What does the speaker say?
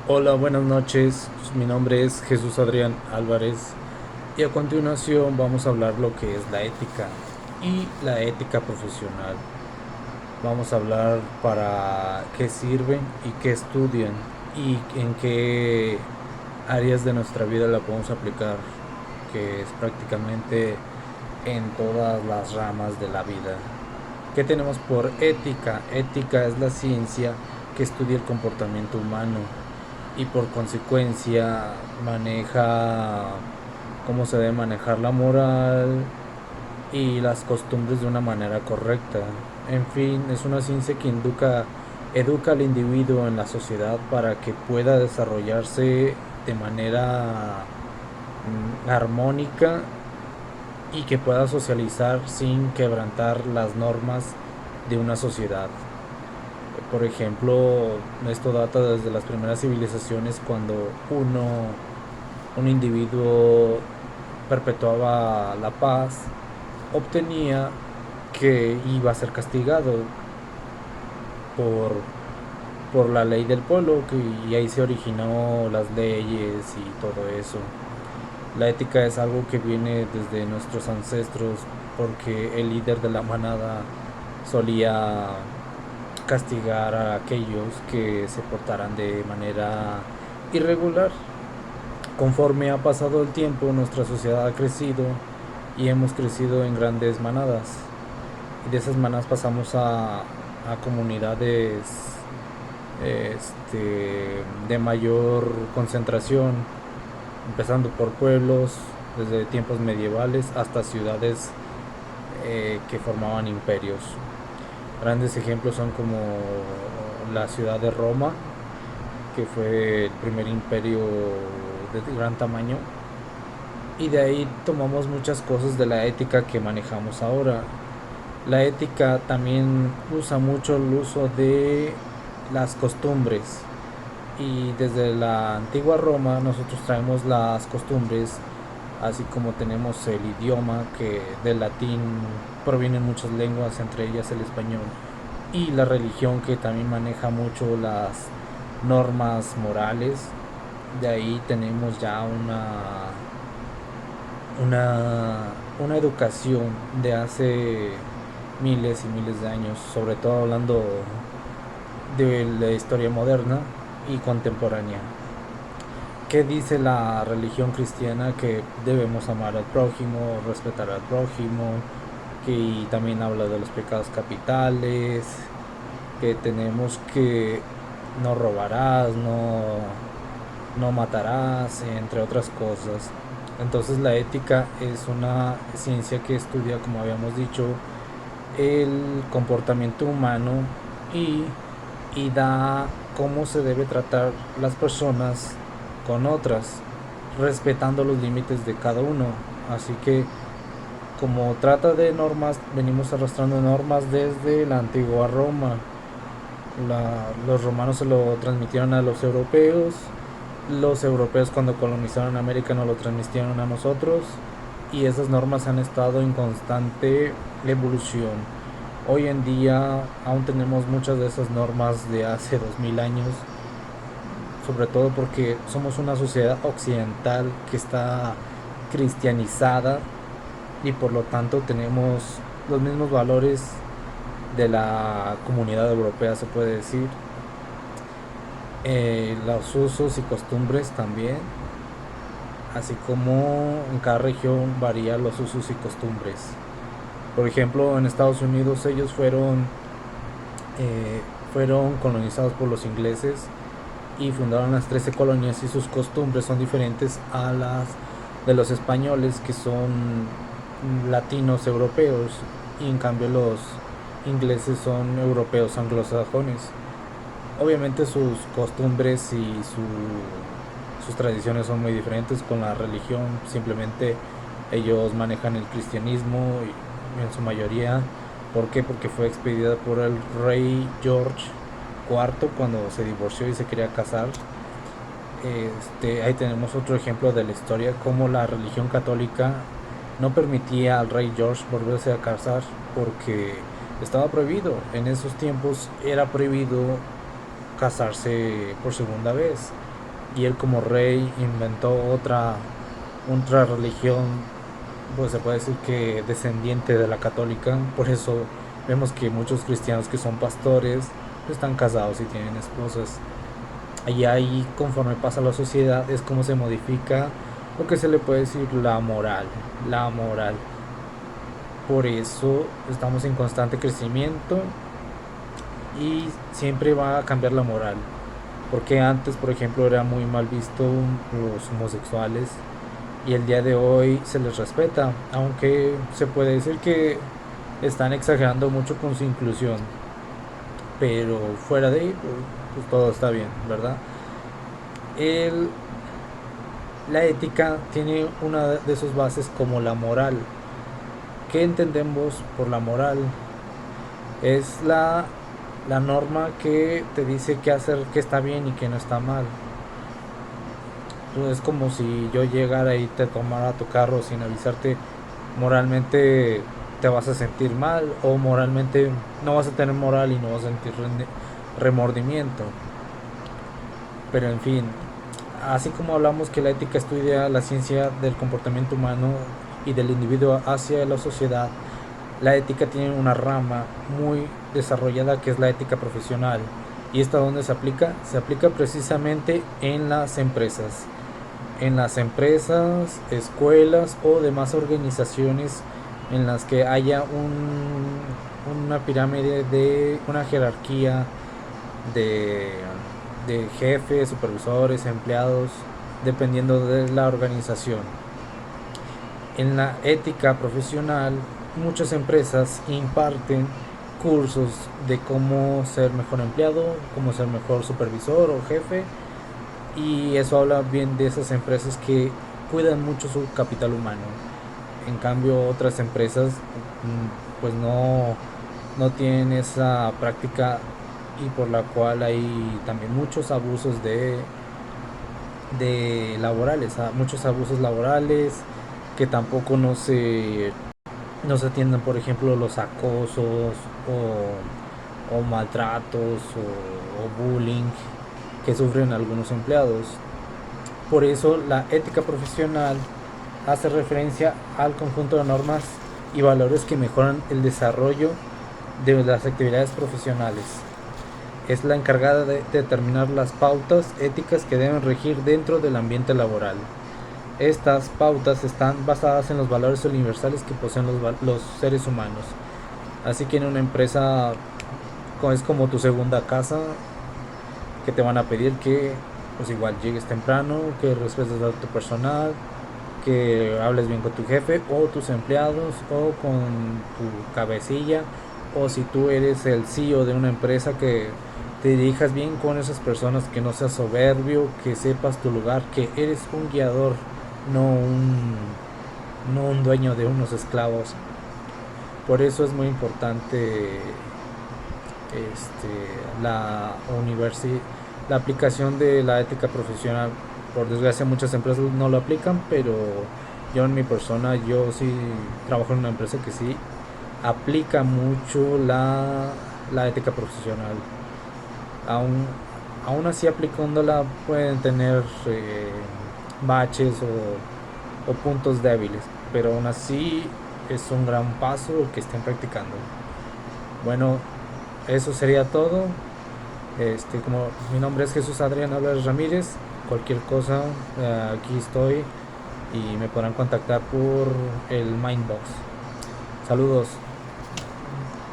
Hola, buenas noches. Mi nombre es Jesús Adrián Álvarez y a continuación vamos a hablar lo que es la ética y la ética profesional. Vamos a hablar para qué sirven y qué estudian y en qué áreas de nuestra vida la podemos aplicar, que es prácticamente en todas las ramas de la vida. ¿Qué tenemos por ética? Ética es la ciencia que estudia el comportamiento humano y por consecuencia maneja cómo se debe manejar la moral y las costumbres de una manera correcta. En fin, es una ciencia que educa al individuo en la sociedad para que pueda desarrollarse de manera armónica y que pueda socializar sin quebrantar las normas de una sociedad. Por ejemplo, esto data desde las primeras civilizaciones cuando un individuo perpetuaba la paz, obtenía que iba a ser castigado por, por la ley del pueblo, y ahí se originó las leyes y todo eso. La ética es algo que viene desde nuestros ancestros porque el líder de la manada solía castigar a aquellos que se portaran de manera irregular. Conforme ha pasado el tiempo, nuestra sociedad ha crecido y hemos crecido en grandes manadas. Y de esas manadas pasamos a comunidades de mayor concentración, empezando por pueblos desde tiempos medievales hasta ciudades que formaban imperios. Grandes ejemplos son como la ciudad de Roma, que fue el primer imperio de gran tamaño, y de ahí tomamos muchas cosas de la ética que manejamos ahora. La ética también usa mucho el uso de las costumbres, y desde la antigua Roma nosotros traemos las costumbres, así como tenemos el idioma, que del latín provienen muchas lenguas, entre ellas el español, y la religión, que también maneja mucho las normas morales. De ahí tenemos ya una educación de hace miles y miles de años, sobre todo hablando de la historia moderna y contemporánea. ¿Qué dice la religión cristiana? Que debemos amar al prójimo, respetar al prójimo, que también habla de los pecados capitales, que tenemos que no robarás, no matarás, entre otras cosas. Entonces la ética es una ciencia que estudia, como habíamos dicho, el comportamiento humano y, y da cómo se debe tratar las personas con otras, respetando los límites de cada uno. Así que, como trata de normas, venimos arrastrando normas desde la antigua Roma. Los romanos se lo transmitieron a los europeos cuando colonizaron América nos lo transmitieron a nosotros, y esas normas han estado en constante evolución. Hoy en día aún tenemos muchas de esas normas de hace 2000 años, sobre todo porque somos una sociedad occidental que está cristianizada, y por lo tanto tenemos los mismos valores de la comunidad europea, se puede decir. Los usos y costumbres también, así como en cada región varían los usos y costumbres. Por ejemplo, en Estados Unidos ellos fueron colonizados por los ingleses y fundaron las 13 colonias, y sus costumbres son diferentes a las de los españoles, que son latinos europeos, y en cambio los ingleses son europeos anglosajones. Obviamente sus costumbres y sus tradiciones son muy diferentes con la religión. Simplemente ellos manejan el cristianismo en su mayoría. ¿Por qué? Porque fue expedida por el rey George IV cuando se divorció y se quería casar. Ahí tenemos otro ejemplo de la historia, como la religión católica no permitía al rey George volverse a casar porque estaba prohibido. En esos tiempos era prohibido casarse por segunda vez. y él como rey inventó otra religión, pues se puede decir que descendiente de la católica. Por eso vemos que muchos cristianos que son pastores están casados y tienen esposas. Y ahí, conforme pasa la sociedad, es como se modifica lo que se le puede decir la moral. La moral. Por eso estamos en constante crecimiento y siempre va a cambiar la moral. Porque antes, por ejemplo, era muy mal visto los homosexuales y el día de hoy se les respeta, aunque se puede decir que están exagerando mucho con su inclusión, pero fuera de ahí, pues todo está bien, ¿verdad? El, la ética tiene una de sus bases como la moral. ¿Qué entendemos por la moral? Es la norma que te dice qué hacer, qué está bien y qué no está mal. Es como si yo llegara y te tomara tu carro sin avisarte, moralmente te vas a sentir mal o moralmente no vas a tener moral y no vas a sentir remordimiento. Pero en fin, así como hablamos que la ética estudia la ciencia del comportamiento humano y del individuo hacia la sociedad, la ética tiene una rama muy desarrollada que es la ética profesional. ¿Y esta dónde se aplica? Se aplica precisamente en las empresas. En las empresas, escuelas o demás organizaciones en las que haya una pirámide de una jerarquía de, de jefes, supervisores, empleados, dependiendo de la organización. En la ética profesional, muchas empresas imparten cursos de cómo ser mejor empleado, cómo ser mejor supervisor o jefe, y eso habla bien de esas empresas que cuidan mucho su capital humano. En cambio, otras empresas pues no tienen esa práctica y por la cual hay también muchos abusos de laborales, muchos abusos laborales que tampoco no se atienden, por ejemplo, los acosos o maltratos o bullying que sufren algunos empleados. Por eso la ética profesional hace referencia al conjunto de normas y valores que mejoran el desarrollo de las actividades profesionales. Es la encargada de determinar las pautas éticas que deben regir dentro del ambiente laboral. Estas pautas están basadas en los valores universales que poseen los seres humanos. Así que en una empresa es como tu segunda casa, que te van a pedir que pues igual llegues temprano, que respetes a tu personal, que hables bien con tu jefe o tus empleados o con tu cabecilla, o si tú eres el CEO de una empresa, que te dirijas bien con esas personas, que no seas soberbio, que sepas tu lugar, que eres un guiador, no un dueño de unos esclavos. Por eso es muy importante la aplicación de la ética profesional. Por desgracia muchas empresas no lo aplican, pero yo en mi persona, yo sí trabajo en una empresa que sí aplica mucho la ética profesional. Aún, aún así aplicándola pueden tener baches o puntos débiles, pero aún así es un gran paso que estén practicando. Bueno, eso sería todo. Como mi nombre es Jesús Adrián Álvarez Ramírez, cualquier cosa, aquí estoy y me podrán contactar por el Mindbox. Saludos.